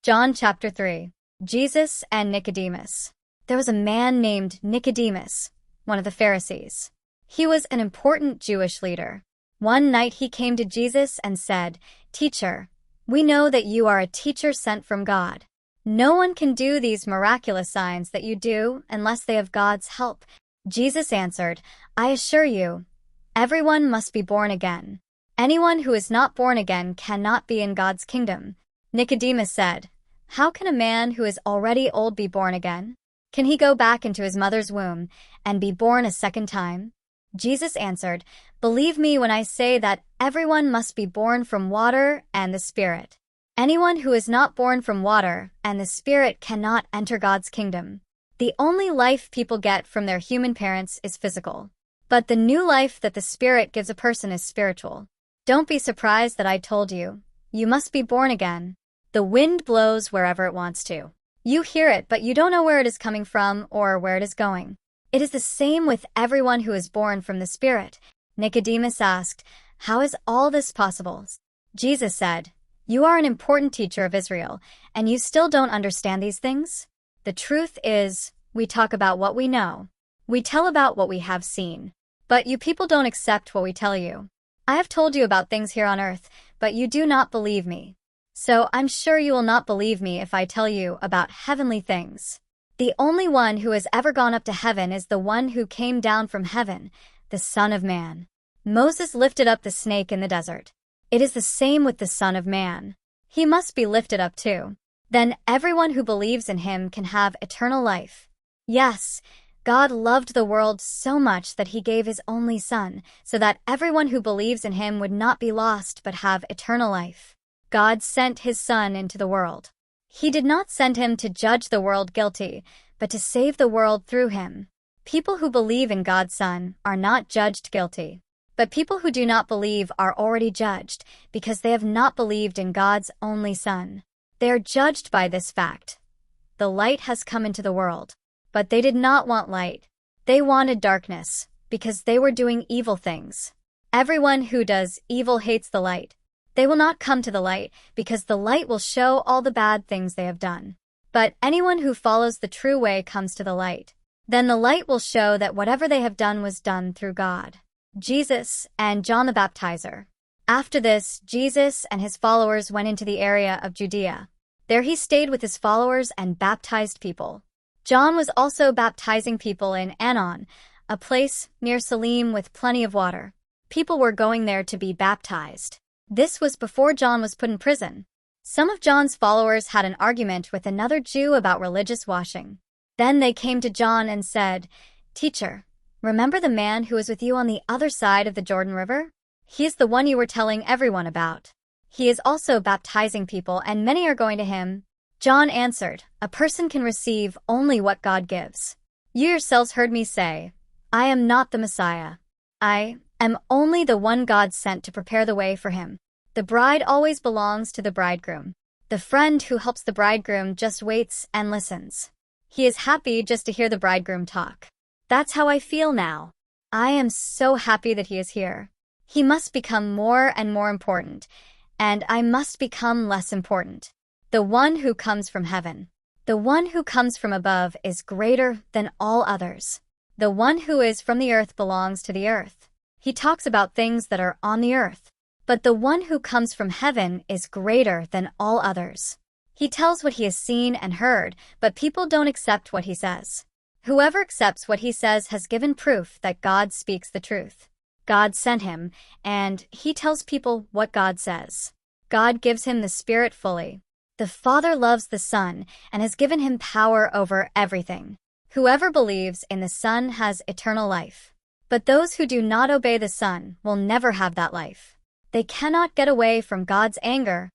John chapter 3. Jesus and Nicodemus. There was a man named Nicodemus, one of the Pharisees. He was an important Jewish leader. One night he came to Jesus and said, "Teacher, we know that you are a teacher sent from God. No one can do these miraculous signs that you do unless they have God's help." Jesus answered, "I assure you, everyone must be born again. Anyone who is not born again cannot be in God's kingdom." Nicodemus said, "How can a man who is already old be born again? Can he go back into his mother's womb and be born a second time?" Jesus answered, "Believe me when I say that everyone must be born from water and the Spirit. Anyone who is not born from water and the Spirit cannot enter God's kingdom. The only life people get from their human parents is physical. But the new life that the Spirit gives a person is spiritual. Don't be surprised that I told you, you must be born again. The wind blows wherever it wants to. You hear it, but you don't know where it is coming from or where it is going. It is the same with everyone who is born from the Spirit." Nicodemus asked, "How is all this possible?" Jesus said, "You are an important teacher of Israel, and you still don't understand these things? The truth is, we talk about what we know. We tell about what we have seen. But you people don't accept what we tell you. I have told you about things here on earth, but you do not believe me. So I'm sure you will not believe me if I tell you about heavenly things. The only one who has ever gone up to heaven is the one who came down from heaven, the Son of Man. Moses lifted up the snake in the desert. It is the same with the Son of Man. He must be lifted up too. Then everyone who believes in him can have eternal life. Yes, God loved the world so much that he gave his only Son, so that everyone who believes in him would not be lost but have eternal life. God sent his Son into the world. He did not send him to judge the world guilty, but to save the world through him. People who believe in God's Son are not judged guilty. But people who do not believe are already judged because they have not believed in God's only Son. They are judged by this fact. The light has come into the world, but they did not want light. They wanted darkness because they were doing evil things. Everyone who does evil hates the light. They will not come to the light because the light will show all the bad things they have done. But anyone who follows the true way comes to the light. Then the light will show that whatever they have done was done through God." Jesus and John the Baptizer. After this, Jesus and his followers went into the area of Judea. There he stayed with his followers and baptized people. John was also baptizing people in Anon, a place near Salim with plenty of water. People were going there to be baptized. This was before John was put in prison. Some of John's followers had an argument with another Jew about religious washing. Then they came to John and said, "Teacher, remember the man who was with you on the other side of the Jordan River? He is the one you were telling everyone about. He is also baptizing people, and many are going to him." John answered, "A person can receive only what God gives. You yourselves heard me say, I am not the Messiah. I am only the one God sent to prepare the way for him. The bride always belongs to the bridegroom. The friend who helps the bridegroom just waits and listens. He is happy just to hear the bridegroom talk. That's how I feel now. I am so happy that he is here. He must become more and more important, and I must become less important. The one who comes from heaven, the one who comes from above is greater than all others. The one who is from the earth belongs to the earth. He talks about things that are on the earth. But the one who comes from heaven is greater than all others. He tells what he has seen and heard, but people don't accept what he says. Whoever accepts what he says has given proof that God speaks the truth. God sent him, and he tells people what God says. God gives him the Spirit fully. The Father loves the Son and has given him power over everything. Whoever believes in the Son has eternal life. But those who do not obey the Son will never have that life. They cannot get away from God's anger